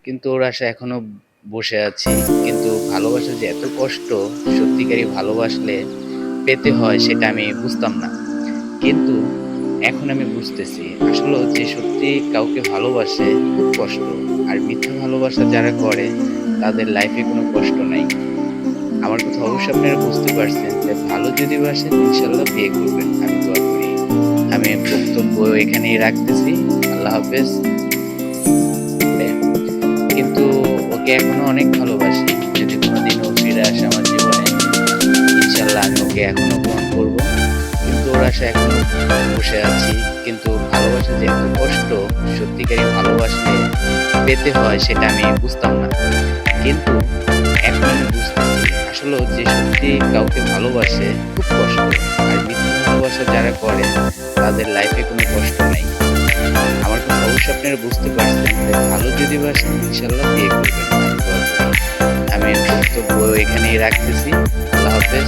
কিন্তু ওর আশায় এখনো বসে আছি। কিন্তু ভালোবাসা যে এত কষ্ট, সত্যিকারই ভালোবাসলে পেতে হয় সেটা আমি বুঝতাম না। কিন্তু এখন আমি বুঝতেছি আসলেও যে সত্যি কাউকে ভালোবাসে খুব কষ্ট। আর মিথ্যা ভালোবাসা যারা করে তাদের লাইফে কোনো কষ্ট নাই। আমার কথা অবশ্যই আপনারা বুঝতে পারছেন যে ভালো যদি বাসেন ইনশাল্লাহ বিয়ে করবেন। আমি দোয়া করি। আমি বক্তব্য এখানেই রাখতেছি। আল্লাহ হাফেজ। কিন্তু ওকে এখনো অনেক ভালোবাসি। যদি কোনোদিন ও ফিরে আসে আমার জীবনে ইনশাল্লাহ আমি ওকে এখনো গ্রহণ করব। কিন্তু ওর আশায় এখনো বসে আছি। কিন্তু ভালোবাসা যে এত কষ্ট, সত্যিকারই ভালোবাসলে পেতে হয় সেটা আমি বুঝতাম না। কিন্তু এখন আমি বুঝতেছি আসলেও যে সত্যি কাউকে ভালোবাসে খুব কষ্ট। আর মিথ্যা ভালোবাসা যারা করে তাদের লাইফে কোনো কষ্ট নাই। আমার কথা অবশ্যই আপনারা বুঝতে পারছেন যে ভালো যদি বাসেন ইনশাল্লাহ বিয়ে করবেন। আমি দোয়া করি। আমি বক্তব্য এখানেই রাখতেছি। আল্লাহ হাফেজ।